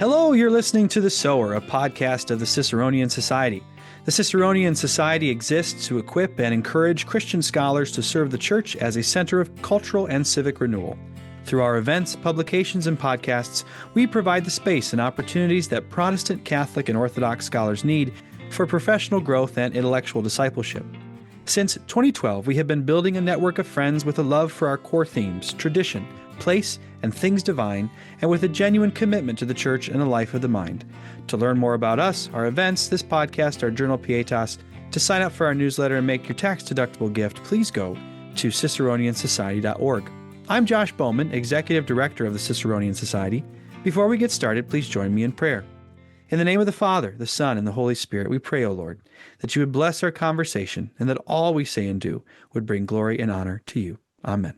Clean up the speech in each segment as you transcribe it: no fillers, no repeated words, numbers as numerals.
Hello, you're listening to The Sower, a podcast of the Ciceronian Society. The Ciceronian Society exists to equip and encourage Christian scholars to serve the Church as a center of cultural and civic renewal. Through our events, publications, and podcasts, we provide the space and opportunities that Protestant, Catholic, and Orthodox scholars need for professional growth and intellectual discipleship. Since 2012, we have been building a network of friends with a love for our core themes, tradition, place, and things divine, and with a genuine commitment to the Church and the life of the mind. To learn more about us, our events, this podcast, our Journal Pietas, to sign up for our newsletter and make your tax-deductible gift, please go to ciceroniansociety.org. I'm Josh Bowman, Executive Director of the Ciceronian Society. Before we get started, please join me in prayer. In the name of the Father, the Son, and the Holy Spirit, we pray, O Lord, that you would bless our conversation and that all we say and do would bring glory and honor to you. Amen.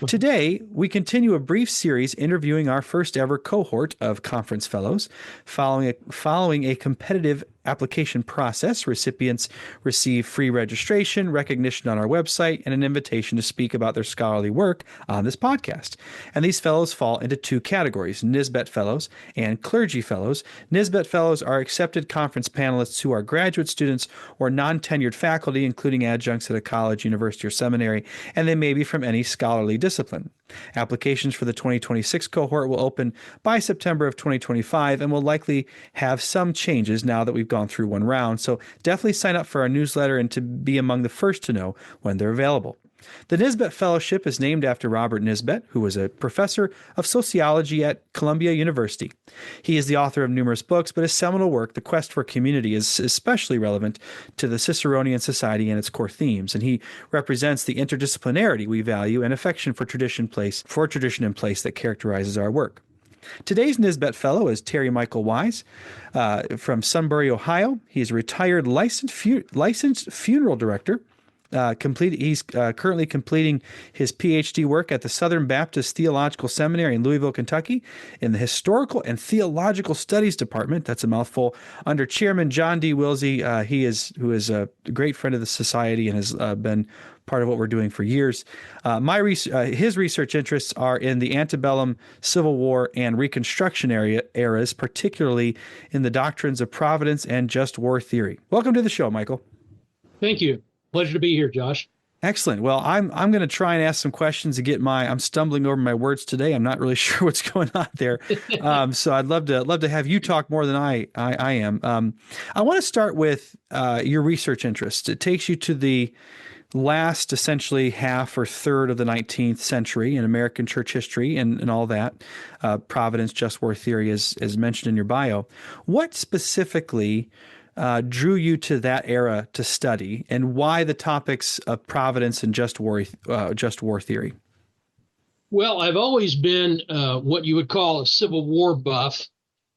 Today, we continue a brief series interviewing our first ever cohort of conference fellows. Following a competitive application process, recipients receive free registration, recognition on our website, and an invitation to speak about their scholarly work on this podcast. And these fellows fall into two categories, Nisbet Fellows and Clergy Fellows. Nisbet Fellows are accepted conference panelists who are graduate students or non-tenured faculty, including adjuncts at a college, university, or seminary, and they may be from any scholarly discipline. Applications for the 2026 cohort will open by September of 2025 and will likely have some changes now that we've gone through one round. So definitely sign up for our newsletter and to be among the first to know when they're available. The Nisbet Fellowship is named after Robert Nisbet, who was a professor of sociology at Columbia University. He is the author of numerous books, but his seminal work, The Quest for Community, is especially relevant to the Ciceronian Society and its core themes, and he represents the interdisciplinarity we value and affection for tradition and place that characterizes our work. Today's Nisbet Fellow is Terry Michael Wise from Sunbury, Ohio. He is a retired licensed funeral director. He's currently completing his PhD work at the Southern Baptist Theological Seminary in Louisville, Kentucky, in the Historical and Theological Studies Department. That's a mouthful. Under Chairman John D. Wilsey, who is a great friend of the Society and has been part of what we're doing for years. His research interests are in the antebellum, Civil War, and Reconstruction eras, particularly in the doctrines of Providence and just war theory. Welcome to the show, Michael. Thank you. Pleasure to be here, Josh. Excellent. Well, I'm going to try and ask some questions to get I'm stumbling over my words today. I'm not really sure what's going on there. So I'd love to have you talk more than I am. I want to start with your research interests. It takes you to the last essentially half or third of the 19th century in American church history and all that. Providence, just war theory is mentioned in your bio. What specifically drew you to that era to study, and why the topics of Providence and just war theory? Well, I've always been what you would call a Civil War buff,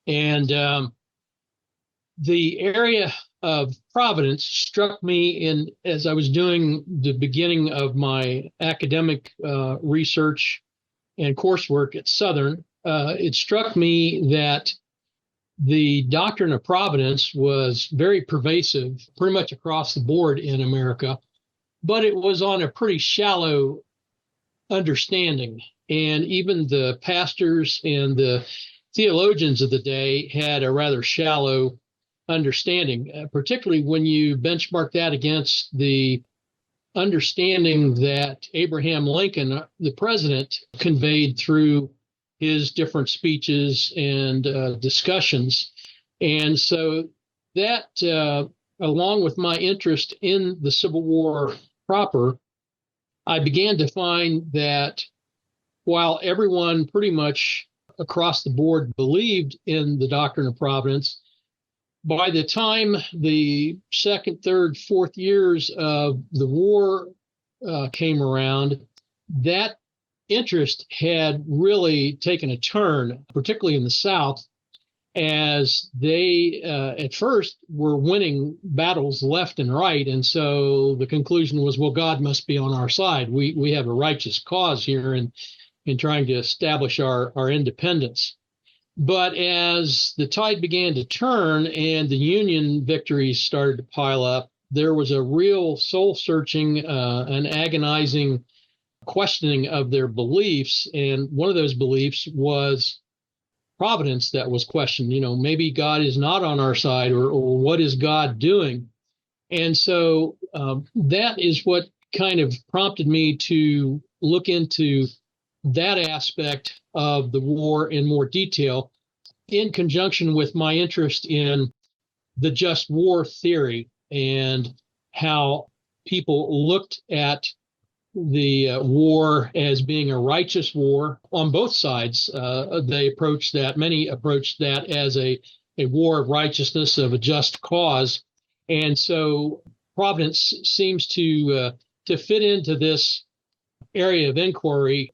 and the area of Providence struck me as I was doing the beginning of my academic research and coursework at Southern. It struck me that the doctrine of providence was very pervasive, pretty much across the board in America, but it was on a pretty shallow understanding. And even the pastors and the theologians of the day had a rather shallow understanding, particularly when you benchmark that against the understanding that Abraham Lincoln, the president, conveyed through his different speeches and discussions. And so that, along with my interest in the Civil War proper, I began to find that while everyone pretty much across the board believed in the doctrine of providence, by the time the second, third, fourth years of the war came around, that interest had really taken a turn, particularly in the South, as they at first were winning battles left and right. And so the conclusion was, well, God must be on our side. We have a righteous cause here in trying to establish our independence. But as the tide began to turn and the Union victories started to pile up, there was a real soul-searching, an agonizing questioning of their beliefs. And one of those beliefs was providence that was questioned. Maybe God is not on our side, or what is God doing? And so that is what kind of prompted me to look into that aspect of the war in more detail, in conjunction with my interest in the just war theory and how people looked at the war as being a righteous war on both sides. Many approached that as a war of righteousness, of a just cause. And so Providence seems to fit into this area of inquiry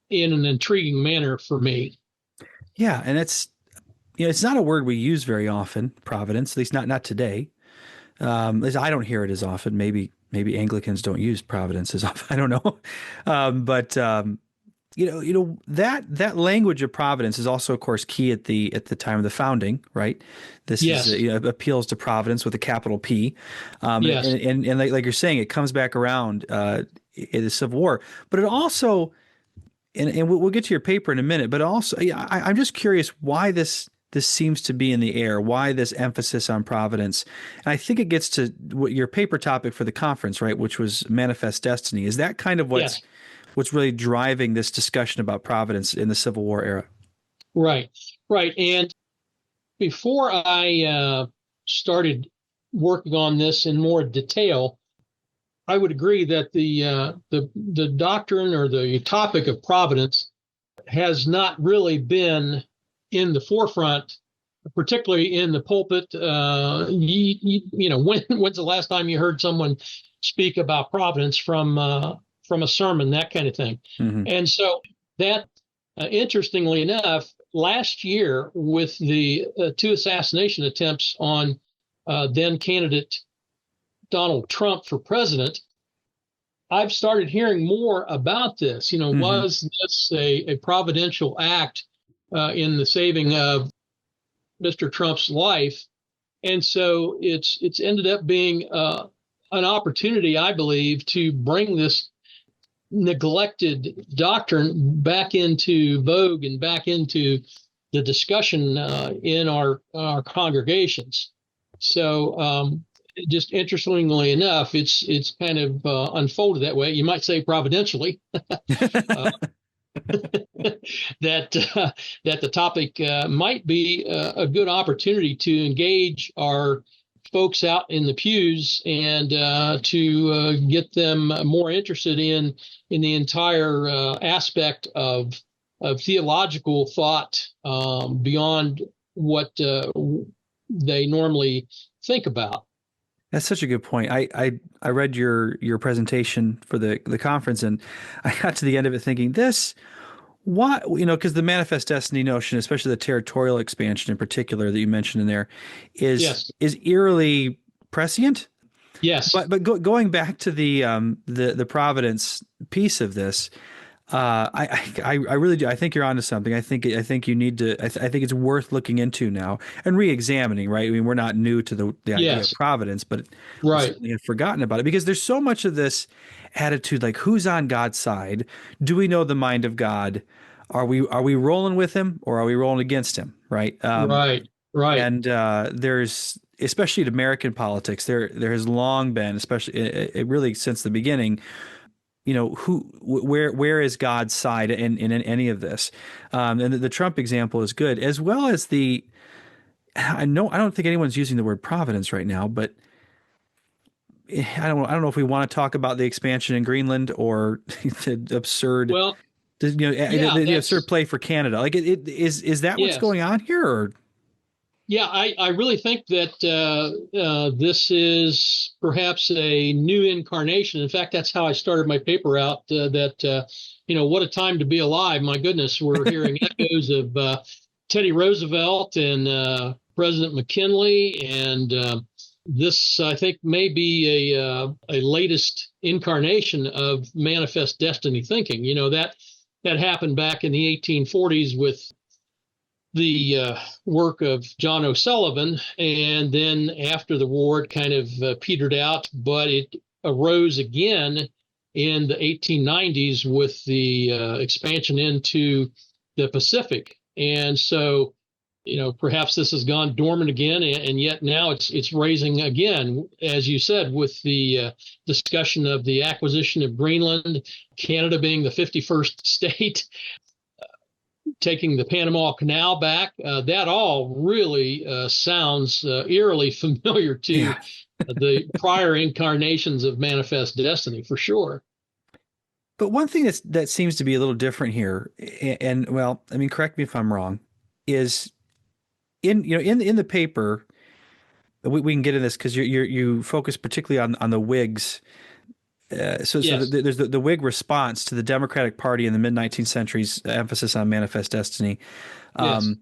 in an intriguing manner for me. Yeah, and it's not a word we use very often, providence, at least not today. At least I don't hear it as often. Maybe Anglicans don't use providence as often. I don't know. But that language of providence is also, of course, key at the time of the founding, right? This Yes. is appeals to providence with a capital P. Yes. And like you're saying, it comes back around in the Civil War, but it also, and we'll get to your paper in a minute, but also, I'm just curious why this seems to be in the air, why this emphasis on providence. And I think it gets to what your paper topic for the conference, right, which was manifest destiny. Is that kind of what's really driving this discussion about providence in the Civil War era? Right. And before I started working on this in more detail, I would agree that the doctrine or the topic of providence has not really been in the forefront, particularly in the pulpit. When's the last time you heard someone speak about providence from a sermon, that kind of thing? Mm-hmm. And so that, interestingly enough, last year with the two assassination attempts on then candidate Donald Trump for president, I've started hearing more about this. Mm-hmm. Was this a providential act in the saving of Mr. Trump's life? And so it's ended up being an opportunity, I believe, to bring this neglected doctrine back into vogue and back into the discussion in our congregations. So just interestingly enough, it's kind of unfolded that way. You might say providentially. that the topic might be a good opportunity to engage our folks out in the pews and to get them more interested in the entire aspect of theological thought beyond what they normally think about. That's such a good point. I read your presentation for the conference, and I got to the end of it thinking because the manifest destiny notion, especially the territorial expansion in particular that you mentioned in there, is eerily prescient. Yes. But going back to the providence piece of this, I really do. I think you're onto something. I think you need to. I think it's worth looking into now and re-examining. Right. I mean, we're not new to the idea of providence, but we certainly have forgotten about it because there's so much of this attitude, like who's on God's side? Do we know the mind of God? Are we rolling with him or are we rolling against him? Right. Right. And there's, especially in American politics, there has long been, especially it really since the beginning, where is God's side in any of this? And the Trump example is good, as well as I don't think anyone's using the word providence right now, but I don't know if we want to talk about the expansion in Greenland or the absurd, the absurd play for Canada. Like is that what's going on here? Or? Yeah, I really think that this is perhaps a new incarnation. In fact, that's how I started my paper out, what a time to be alive. My goodness, we're hearing echoes of Teddy Roosevelt and President McKinley. And this, I think, may be a latest incarnation of manifest destiny thinking. That happened back in the 1840s with the work of John O'Sullivan, and then after the war, it kind of petered out, but it arose again in the 1890s with the expansion into the Pacific And so, perhaps this has gone dormant again, and yet now it's raising again, as you said, with the discussion of the acquisition of Greenland, Canada being the 51st state, taking the Panama Canal back. That all really sounds eerily familiar to Yeah. the prior incarnations of Manifest Destiny, for sure. But one thing that seems to be a little different here, and well, I mean, correct me if I'm wrong, is in the paper, we can get in this because you focus particularly on the Whigs. Yes, There's the Whig response to the Democratic Party in the mid 19th century's emphasis on manifest destiny. yes, Um,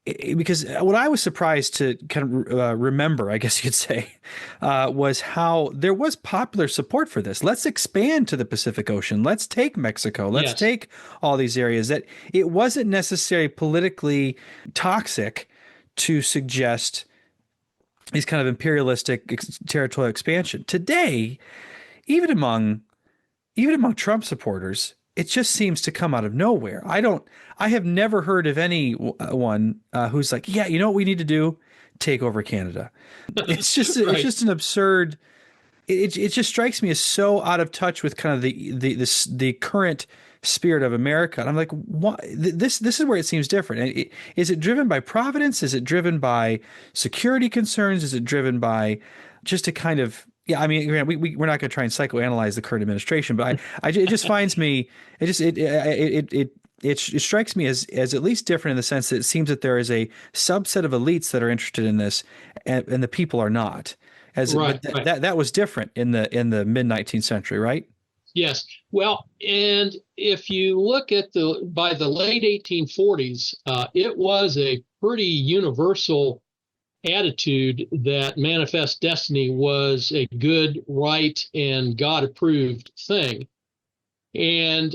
because what I was surprised to kind of remember, I guess you could say, was how there was popular support for this. Let's expand to the Pacific Ocean. Let's take Mexico. Let's yes, take all these areas. That it wasn't necessarily politically toxic to suggest these kind of imperialistic territorial expansion. Today, even among Trump supporters, it just seems to come out of nowhere. I have never heard of anyone who's like, yeah, you know what we need to do? Take over Canada. It's right, just an absurd. It just strikes me as so out of touch with kind of the current spirit of America. And I'm like, what? This is where it seems different. Is it driven by Providence? Is it driven by security concerns? Is it driven by just a kind of yeah, I mean, we're not going to try and psychoanalyze the current administration, but it just finds me, it strikes me as at least different in the sense that it seems that there is a subset of elites that are interested in this, and the people are not. right, But right. that was different in the mid 19th century, right? Yes. Well, and if you look at by the late 1840s, it was a pretty universal attitude that manifest destiny was a good, right, and God approved thing. And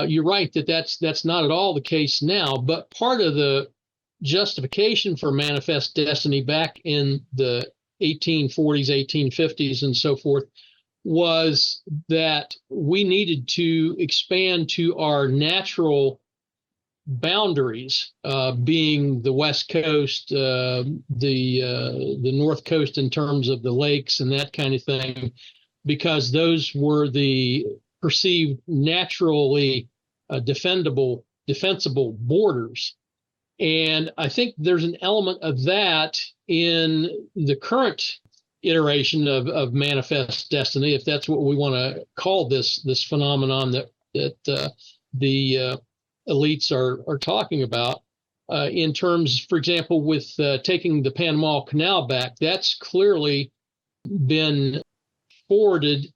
you're right that that's not at all the case now. But part of the justification for manifest destiny back in the 1840s, 1850s, and so forth was that we needed to expand to our natural boundaries, being the West Coast, the North Coast in terms of the lakes and that kind of thing, because those were the perceived naturally defensible borders. And I think there's an element of that in the current iteration of manifest destiny, if that's what we want to call this phenomenon that the elites are talking about. In terms, for example, with taking the Panama Canal back, that's clearly been forwarded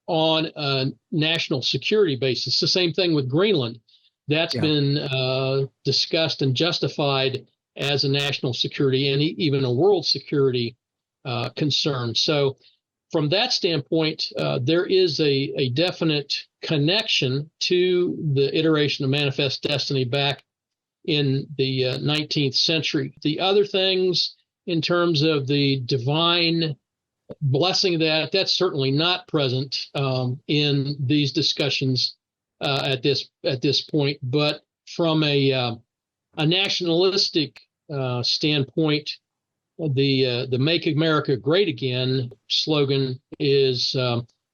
on a national security basis. The same thing with Greenland. That's Yeah. been discussed and justified as a national security and even a world security concern. So, from that standpoint, there is a definite connection to the iteration of manifest destiny back in the 19th century. The other things, in terms of the divine blessing, that's certainly not present in these discussions at this point. But from a nationalistic standpoint, the "Make America Great Again" slogan is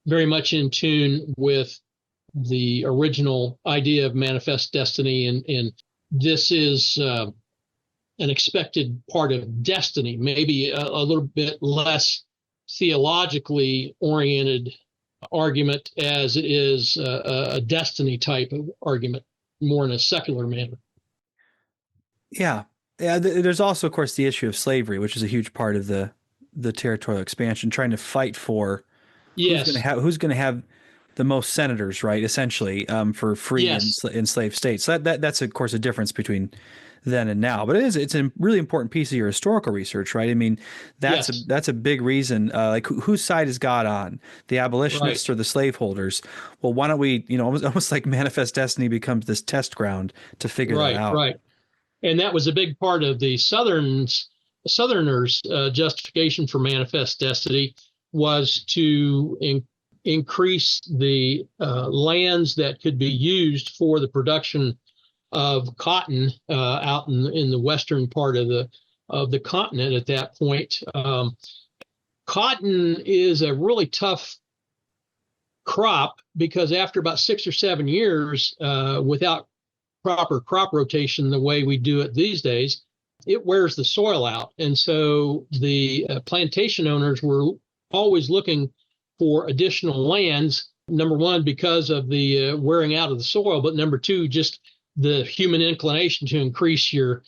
very much in tune with the original idea of manifest destiny, and this is an expected part of destiny, maybe a little bit less theologically oriented argument as it is a destiny type of argument, more in a secular manner. Yeah. Yeah. There's also, of course, the issue of slavery, which is a huge part of the territorial expansion, trying to fight for Yes, who's going to have the most senators, right? Essentially, for free yes, enslaved states. So that's of course a difference between then and now. But it's a really important piece of your historical research, right? I mean, yes, that's a big reason. Like whose side is God on? The right, abolitionists or the slaveholders? Well, why don't we? Almost like manifest destiny becomes this test ground to figure that right, out. right. And that was a big part of the Southerners' justification for manifest destiny, was to increase the lands that could be used for the production of cotton out in the western part of the continent at that point. Cotton is a really tough crop because after about 6 or 7 years, without proper crop rotation the way we do it these days, it wears the soil out. And so the plantation owners were always looking for additional lands, number one, because of the wearing out of the soil, but number two, just the human inclination to increase your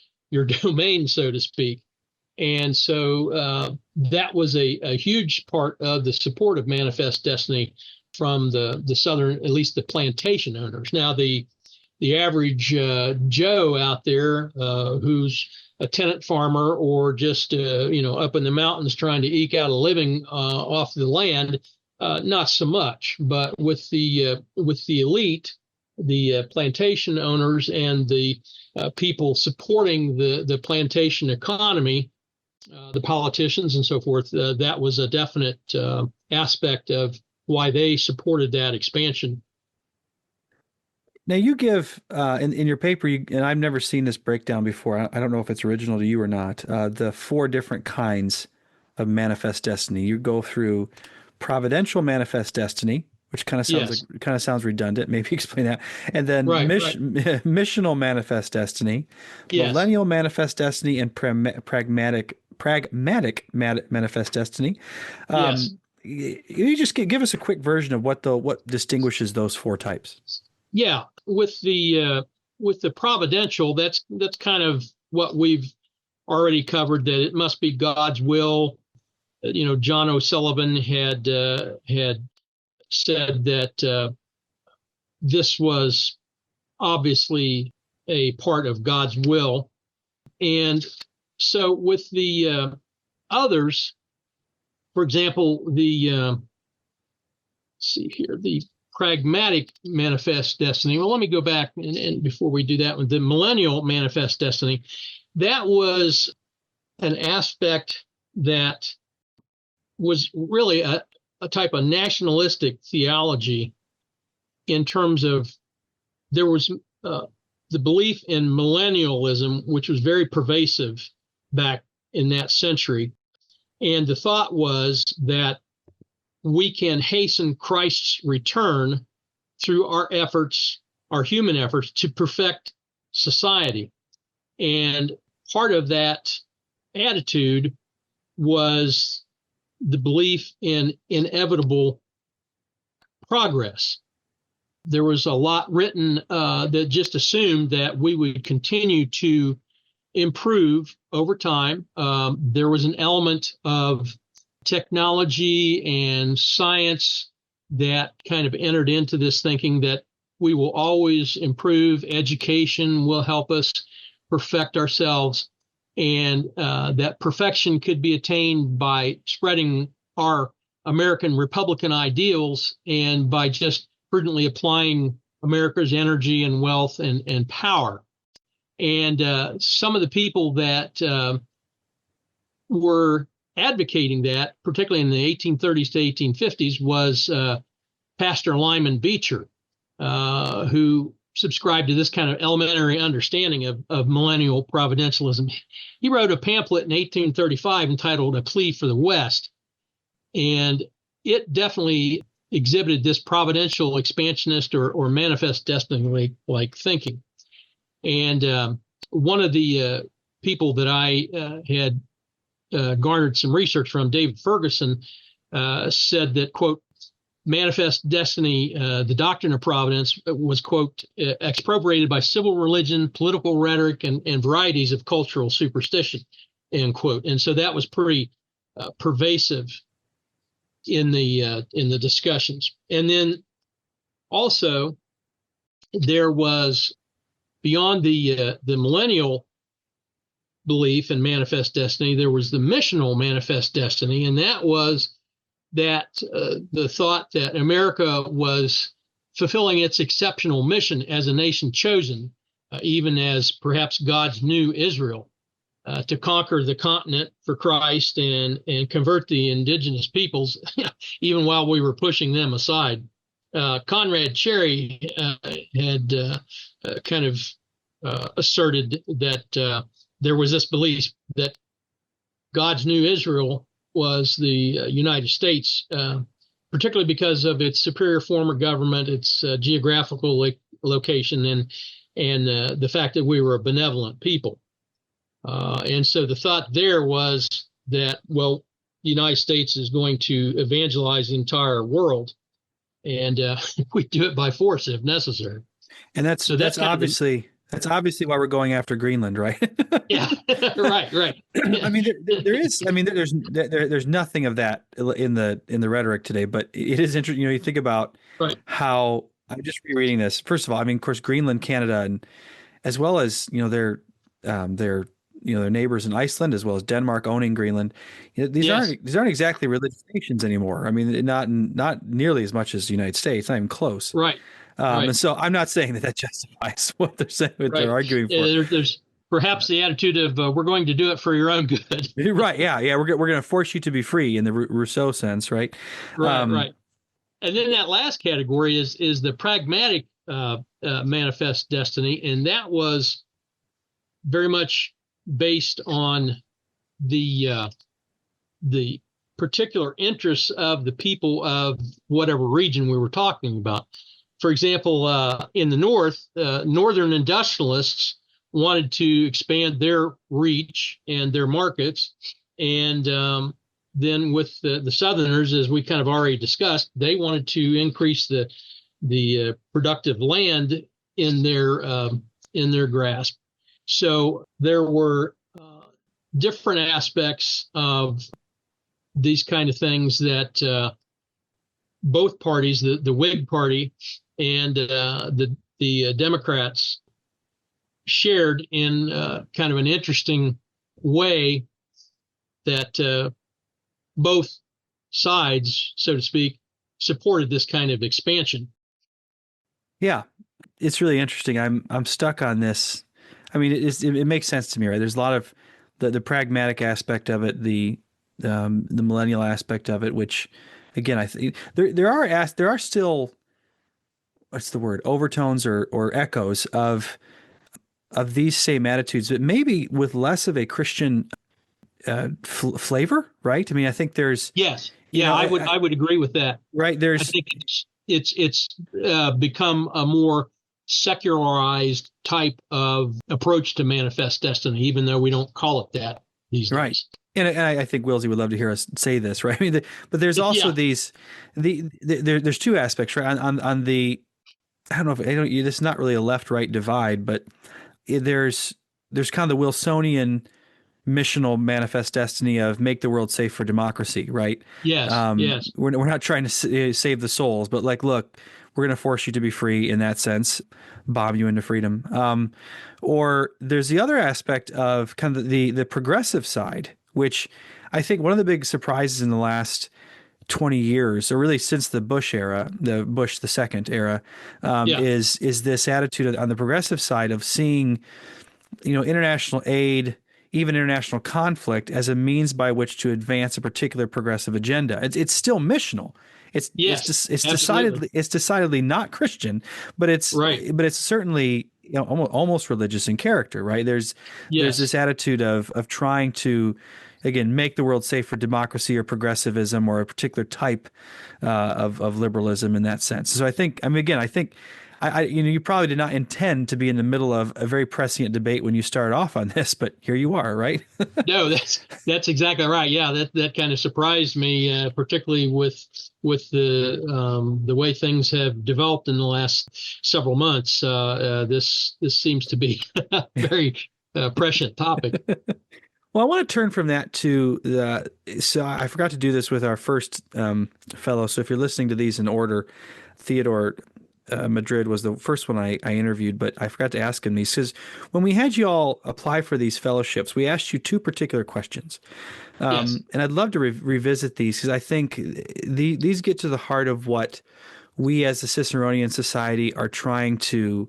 domain, so to speak. And so that was a huge part of the support of Manifest Destiny from the southern, at least the plantation owners. Now, the average Joe out there who's a tenant farmer or just up in the mountains trying to eke out a living off the land, not so much. But with the elite, the plantation owners and the people supporting the plantation economy, the politicians and so forth, that was a definite aspect of why they supported that expansion. Now you give in your paper, and I've never seen this breakdown before. I don't know if it's original to you or not. The 4 different kinds of manifest destiny. You go through providential manifest destiny, which kind of sounds sounds redundant. Maybe explain that. And then missional manifest destiny, millennial manifest destiny, and pragmatic manifest destiny. You just give us a quick version of what distinguishes those 4 types. Yeah, with the providential, that's kind of what we've already covered, that it must be God's will. John O'Sullivan had said that this was obviously a part of God's will. And so with the others, for example, the pragmatic manifest destiny. Well, let me go back and before we do that one, the millennial manifest destiny, that was an aspect that was really a type of nationalistic theology, in terms of there was the belief in millennialism, which was very pervasive back in that century. And the thought was that we can hasten Christ's return through our efforts, our human efforts, to perfect society. And part of that attitude was the belief in inevitable progress. There was a lot written that just assumed that we would continue to improve over time. There was an element of technology and science that kind of entered into this thinking that we will always improve. Education will help us perfect ourselves, and that perfection could be attained by spreading our American Republican ideals and by just prudently applying America's energy and wealth and power. And some of the people that were advocating that, particularly in the 1830s to 1850s, was Pastor Lyman Beecher, who subscribed to this kind of elementary understanding of millennial providentialism. He wrote a pamphlet in 1835 entitled A Plea for the West, and it definitely exhibited this providential expansionist or manifest destiny-like thinking. And one of the people that I had garnered some research from, David Ferguson, said that, quote, manifest destiny, the doctrine of providence, was, quote, expropriated by civil religion, political rhetoric, and varieties of cultural superstition, end quote. And so that was pretty pervasive in the discussions. And then also there was, beyond the millennial belief in manifest destiny, there was the missional manifest destiny, and that was that the thought that America was fulfilling its exceptional mission as a nation chosen, even as perhaps God's new Israel, to conquer the continent for Christ and convert the indigenous peoples, even while we were pushing them aside. Conrad Cherry had kind of asserted that there was this belief that God's new Israel was the United States, particularly because of its superior form of government, its geographical location, and the fact that we were a benevolent people. And so the thought there was that, well, the United States is going to evangelize the entire world, and we do it by force if necessary. And that's obviously why we're going after Greenland, right? Yeah, right. I mean, there's nothing of that in the rhetoric today, but it is interesting. You think about right. how I'm just rereading this. First of all, I mean, of course, Greenland, Canada, and as well as their neighbors in Iceland, as well as Denmark owning Greenland. These Yes. aren't exactly religious nations anymore. I mean, not nearly as much as the United States, not even close. Right. And so I'm not saying that justifies what they're saying, what Right. they're arguing for. There's perhaps the attitude of we're going to do it for your own good. Right. Yeah. We're going to force you to be free in the Rousseau sense, right? Right. And then that last category is the pragmatic manifest destiny, and that was very much based on the particular interests of the people of whatever region we were talking about. For example, in the North, Northern industrialists wanted to expand their reach and their markets. And then with the Southerners, as we kind of already discussed, they wanted to increase the productive land in their grasp. So there were different aspects of these kind of things that both parties, the Whig Party and the Democrats, shared in kind of an interesting way, that both sides, so to speak, supported this kind of expansion. Yeah, it's really interesting. I'm stuck on this. I mean, it makes sense to me, right? There's a lot of the pragmatic aspect of it, the millennial aspect of it, which, again, I think there are still, what's the word, overtones or echoes of these same attitudes, but maybe with less of a Christian flavor, right? I mean, I think there's I would agree with that. Right, I think it's become a more secularized type of approach to manifest destiny, even though we don't call it that these days. Right. And I think Wilsey would love to hear us say this, right? I mean, but there's also there's two aspects, right? On the, I don't know if it's not really a left-right divide, but there's kind of the Wilsonian missional manifest destiny of make the world safe for democracy, right? Yes. Yes. We're not trying to save the souls, but look, we're going to force you to be free in that sense, bomb you into freedom. Or there's the other aspect of kind of the progressive side, which I think one of the big surprises in the last 20 years, or really since the Bush era, the Bush the second era, is this attitude on the progressive side of seeing, international aid, even international conflict, as a means by which to advance a particular progressive agenda. It's still missional. It's decidedly not Christian, but it's certainly almost religious in character, right? There's this attitude of trying to, again, make the world safe for democracy or progressivism or a particular type of liberalism in that sense. So I think you probably did not intend to be in the middle of a very prescient debate when you started off on this, but here you are, right? No, that's exactly right. Yeah, that kind of surprised me, particularly with the way things have developed in the last several months. This seems to be a very prescient topic. Well, I want to turn from that to so I forgot to do this with our first fellow. So if you're listening to these in order, Theodore Madrid was the first one I interviewed, but I forgot to ask him these, because when we had you all apply for these fellowships, we asked you two particular questions. And I'd love to revisit these, because I think these get to the heart of what we as the Ciceronian Society are trying to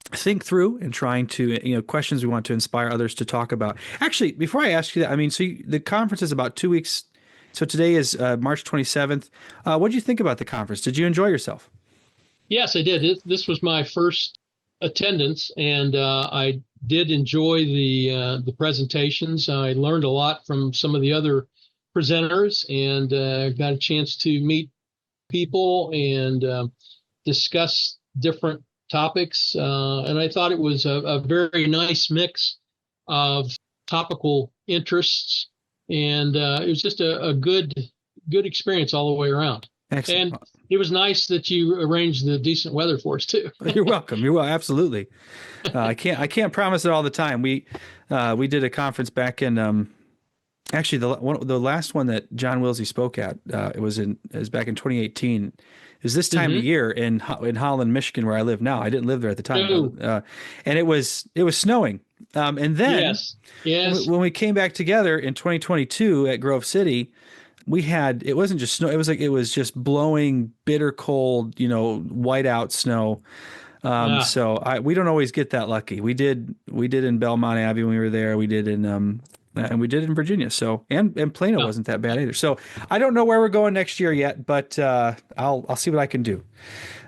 think through and trying to, questions we want to inspire others to talk about. Actually, before I ask you that, I mean, so the conference is about 2 weeks. So today is March 27th. What did you think about the conference? Did you enjoy yourself? Yes, I did. This was my first attendance, and I did enjoy the presentations. I learned a lot from some of the other presenters, and got a chance to meet people and discuss different topics. And I thought it was a very nice mix of topical interests, and it was just a good experience all the way around. Excellent. And it was nice that you arranged the decent weather for us too. You're welcome. You're welcome. Absolutely. I can't promise it all the time. We did a conference back in actually the last one that John Wilsey spoke at. It was back in 2018. It was this time of year in Holland, Michigan, where I live now. I didn't live there at the time, and it was snowing. And then yes, when we came back together in 2022 at Grove City, it wasn't just snow. It was just blowing bitter cold, whiteout snow. So we don't always get that lucky. We did in Belmont Abbey when we were there. We did in and we did in Virginia. So and Plano wasn't that bad either. So I don't know where we're going next year yet, but I'll see what I can do.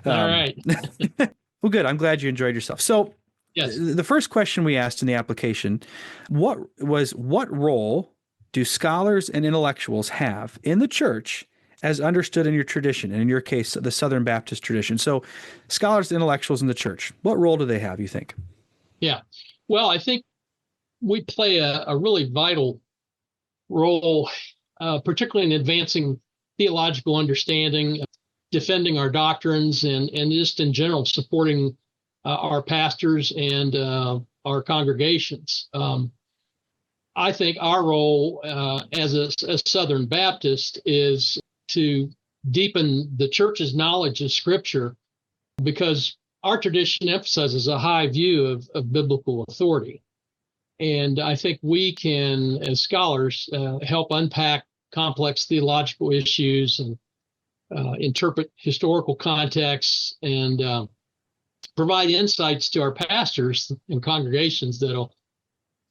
All right. Well, good. I'm glad you enjoyed yourself. So yes, the first question we asked in the application what role do scholars and intellectuals have in the church as understood in your tradition, and in your case, the Southern Baptist tradition? So scholars and intellectuals in the church, what role do they have, you think? Yeah. Well, I think we play a really vital role, particularly in advancing theological understanding, defending our doctrines, and just in general supporting our pastors and our congregations. I think our role as a Southern Baptist is to deepen the church's knowledge of Scripture, because our tradition emphasizes a high view of biblical authority. And I think we can, as scholars, help unpack complex theological issues and interpret historical contexts and provide insights to our pastors and congregations that'll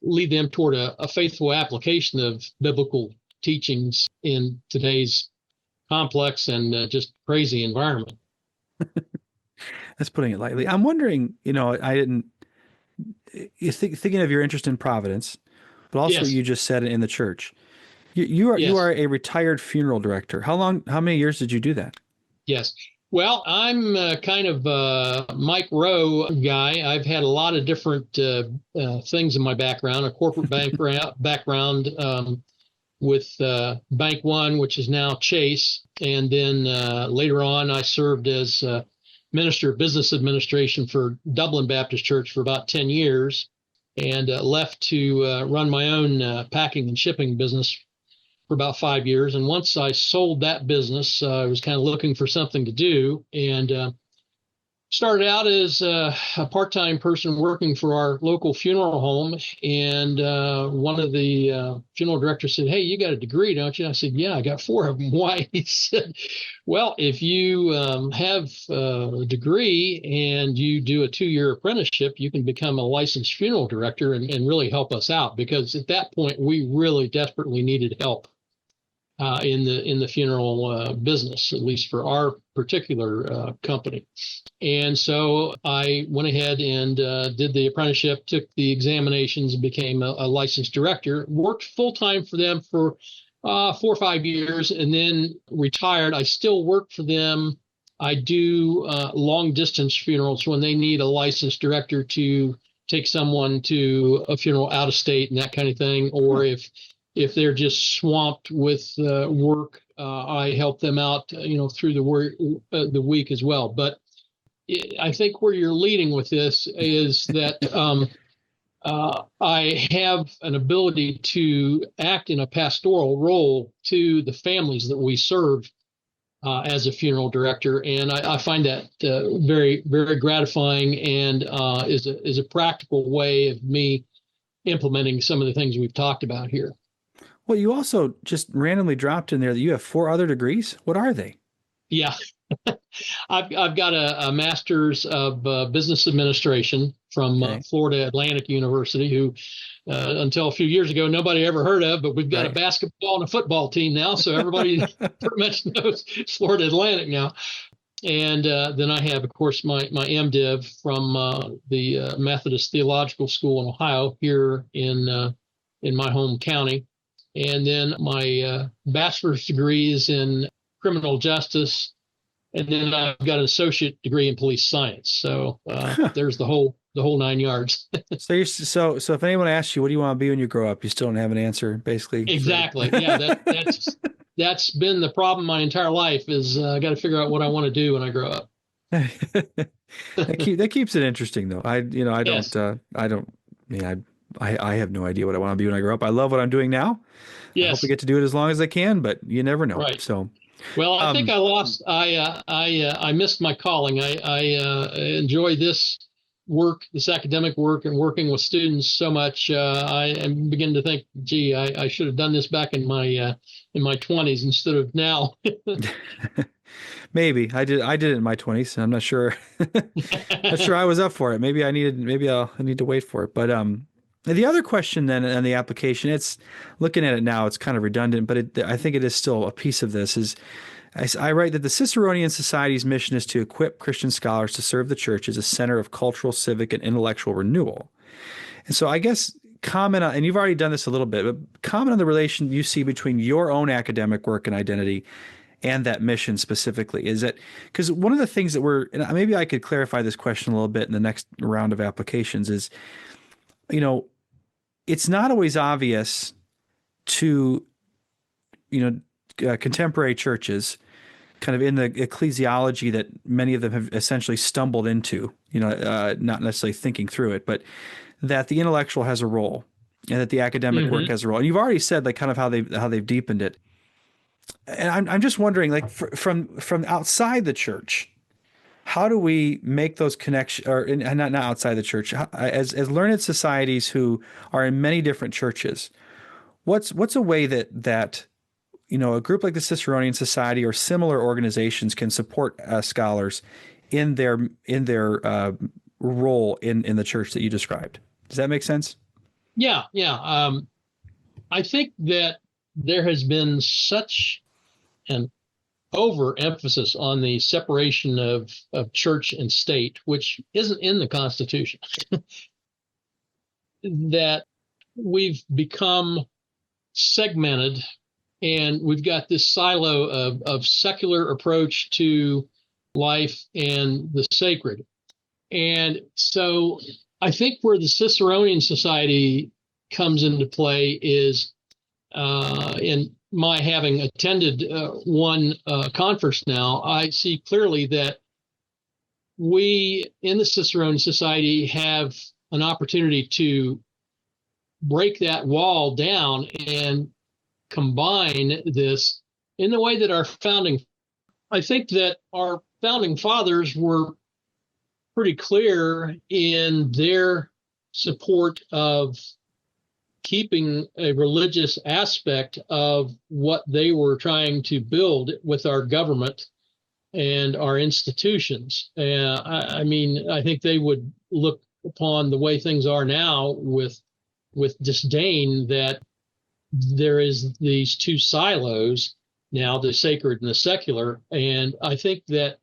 lead them toward a faithful application of biblical teachings in today's complex and just crazy environment. That's putting it lightly. I'm wondering, thinking of your interest in Providence, but also what you just said in the church. You are a retired funeral director. How many years did you do that? Yes. Well, I'm kind of a Mike Rowe guy. I've had a lot of different things in my background, a corporate background with Bank One, which is now Chase. And then later on, I served as Minister of Business Administration for Dublin Baptist Church for about 10 years, and left to run my own packing and shipping business for about 5 years. And once I sold that business, I was kind of looking for something to do, and started out as a part-time person working for our local funeral home. And one of the funeral directors said, "Hey, you got a degree, don't you?" I said, "Yeah, I got 4 of them." "Why?" He said, "Well, if you have a degree and you do a 2-year apprenticeship, you can become a licensed funeral director and really help us out." Because at that point, we really desperately needed help in the funeral business, at least for our particular company. And so I went ahead and did the apprenticeship, took the examinations, became a licensed director, worked full-time for them for 4 or 5 years, and then retired. I still work for them. I do long-distance funerals when they need a licensed director to take someone to a funeral out of state and that kind of thing, or if they're just swamped with work, I help them out, through the week as well. But I think where you're leading with this is that I have an ability to act in a pastoral role to the families that we serve as a funeral director, and I find that very, very gratifying, and is a practical way of me implementing some of the things we've talked about here. Well, you also just randomly dropped in there that you have 4 other degrees. What are they? Yeah, I've got a master's of business administration from Florida Atlantic University, who until a few years ago nobody ever heard of, but we've got a basketball and a football team now, so everybody pretty much knows Florida Atlantic now. And then I have, of course, my MDiv from the Methodist Theological School in Ohio here in my home county. And then my bachelor's degree is in criminal justice. And then I've got an associate degree in police science. So there's the whole 9 yards. So if anyone asks you, what do you want to be when you grow up? You still don't have an answer, basically. Exactly. Yeah, that's been the problem my entire life is I got to figure out what I want to do when I grow up. That keeps it interesting, though. Yes. I mean, I have no idea what I want to be when I grow up. I love what I'm doing now. I hope I Yes. get to do it as long as I can, but you never know. Right. So, Well, I think um, I lost. I missed my calling. I enjoy this work, this academic work, and working with students so much. I am beginning to think, gee, I should have done this back in my 20s instead of now. maybe I did it in my 20s. I'm not sure. Not sure I was up for it. Maybe I need to wait for it. But the other question then on the application, it's looking at it now, it's kind of redundant, but I think it is still a piece of this is I write that the Ciceronian Society's mission is to equip Christian scholars to serve the church as a center of cultural, civic, and intellectual renewal. And so I guess comment on, and you've already done this a little bit, but comment on the relation you see between your own academic work and identity and that mission specifically. Is that because one of the things that and maybe I could clarify this question a little bit in the next round of applications is, you know, it's not always obvious to, contemporary churches kind of in the ecclesiology that many of them have essentially stumbled into, not necessarily thinking through it, but that the intellectual has a role and that the academic work Hmm. has a role. And you've already said like kind of how they've deepened it. And I'm just wondering, like from outside the church, how do we make those connections, or not outside the church, as learned societies who are in many different churches? What's a way that a group like the Ciceronian Society or similar organizations can support scholars in their role in the church that you described? Does that make sense? Yeah, yeah. I think that there has been such an overemphasis on the separation of church and state, which isn't in the Constitution, that we've become segmented and we've got this silo of secular approach to life and the sacred. And so I think where the Ciceronian Society comes into play is in my having attended one conference now, I see clearly that we in the Ciceronian Society have an opportunity to break that wall down and combine this in the way that I think that our founding fathers were pretty clear in their support of keeping a religious aspect of what they were trying to build with our government and our institutions. I mean, I think they would look upon the way things are now with disdain that there is these two silos now, the sacred and the secular. And I think that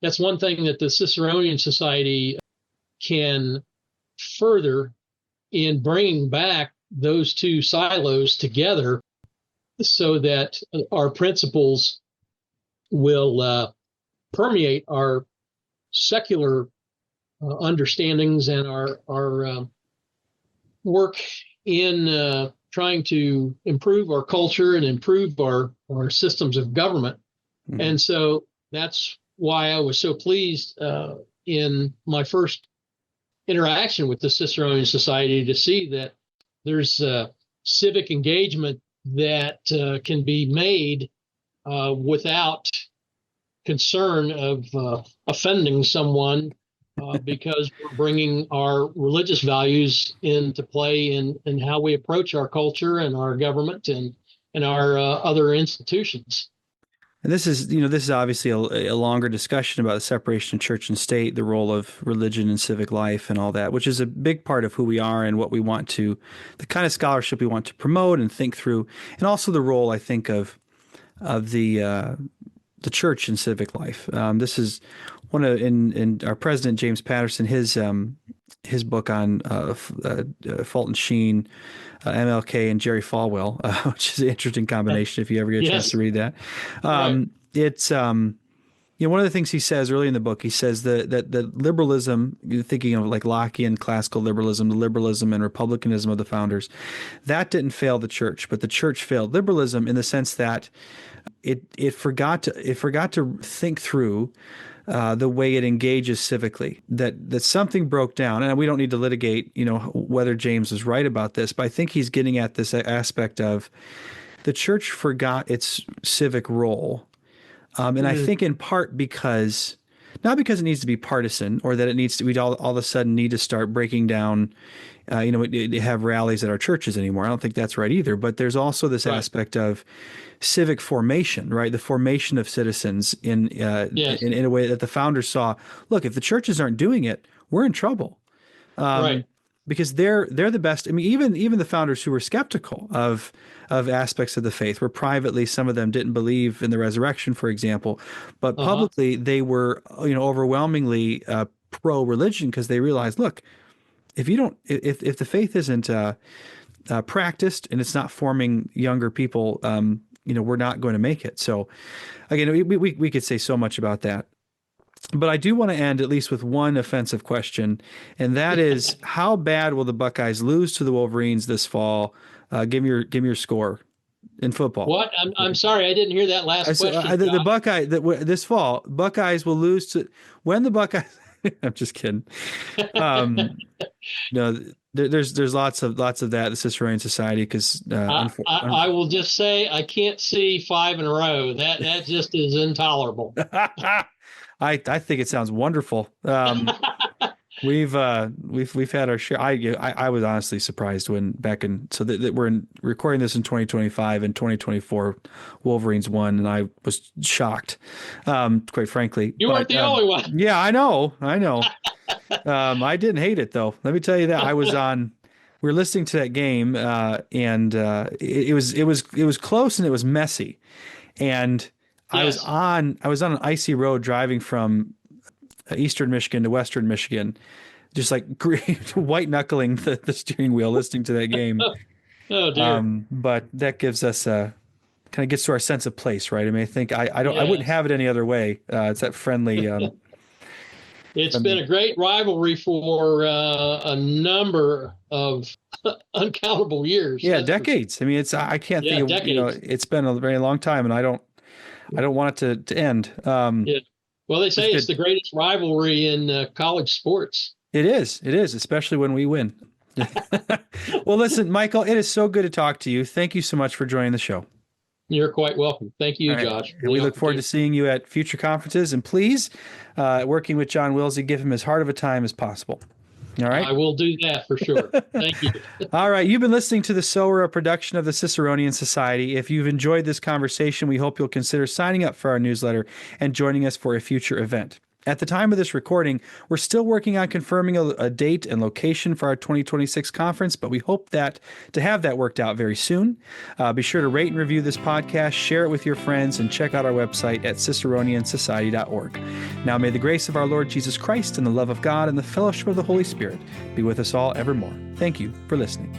that's one thing that the Ciceronian Society can further in bringing back those two silos together so that our principles will permeate our secular understandings and our work in trying to improve our culture and improve our systems of government. Mm-hmm. And so that's why I was so pleased in my first interaction with the Ciceronian Society to see that there's civic engagement that can be made without concern of offending someone because we're bringing our religious values into play in how we approach our culture and our government and our other institutions. And this is obviously a longer discussion about the separation of church and state, the role of religion and civic life and all that, which is a big part of who we are and what we want to, the kind of scholarship we want to promote and think through, and also the role, I think, of the the church in civic life. This is one of in our president James Patterson, his book on Fulton Sheen, MLK, and Jerry Falwell, which is an interesting combination if you ever get a chance Yes. to read that. Right. It's one of the things he says early in the book, he says that the liberalism, thinking of like Lockean classical liberalism, the liberalism and republicanism of the founders, that didn't fail the church, but the church failed liberalism in the sense that it forgot to think through the way it engages civically. That something broke down, and we don't need to litigate, whether James was right about this, but I think he's getting at this aspect of the church forgot its civic role. And I think in part because, not because it needs to be partisan or that it needs to, we all of a sudden need to start breaking down, have rallies at our churches anymore. I don't think that's right either. But there's also this aspect of civic formation, right? The formation of citizens in a way that the founders saw, look, if the churches aren't doing it, we're in trouble. Right. Because they're the best. I mean, even the founders who were skeptical of aspects of the faith, where privately some of them didn't believe in the resurrection, for example, but publicly they were overwhelmingly pro-religion because they realized, look, if the faith isn't practiced and it's not forming younger people, we're not going to make it. So again, we could say so much about that. But I do want to end at least with one offensive question, and that is, how bad will the Buckeyes lose to the Wolverines this fall? Give me your score in football. What? I'm sorry, I didn't hear that last question. The Buckeye this fall, Buckeyes will lose to when the Buckeyes. I'm just kidding. There's lots of that in the Ciceronian Society because I will just say I can't see 5 in a row. That just is intolerable. I think it sounds wonderful. We've had our share. I was honestly surprised when that we're recording this in 2025 and 2024 Wolverines won, and I was shocked, quite frankly. You weren't the only one. Yeah, I know. I didn't hate it though. Let me tell you that we were listening to that game, and it was close and it was messy, and I was on an icy road driving from eastern Michigan to western Michigan, just like white knuckling the steering wheel, listening to that game. Oh dear! But that gives us kind of gets to our sense of place, right? I mean, I think I wouldn't have it any other way. It's that friendly. It's been a great rivalry for a number of uncountable years. Yeah, decades. I mean, I can't think of decades. It's been a very long time, and I don't want it to end. Well, they say it's the greatest rivalry in college sports. It is, especially when we win. Well, listen, Michael, it is so good to talk to you. Thank you so much for joining the show. You're quite welcome. Thank you, Josh. And we look forward to seeing you at future conferences. And please, working with John Wilsey, give him as hard of a time as possible. All right. I will do that for sure. Thank you. All right. You've been listening to the Sower, a production of the Ciceronian Society. If you've enjoyed this conversation, we hope you'll consider signing up for our newsletter and joining us for a future event. At the time of this recording, we're still working on confirming a date and location for our 2026 conference, but we hope to have that worked out very soon. Be sure to rate and review this podcast, share it with your friends, and check out our website at ciceroniansociety.org. Now may the grace of our Lord Jesus Christ and the love of God and the fellowship of the Holy Spirit be with us all evermore. Thank you for listening.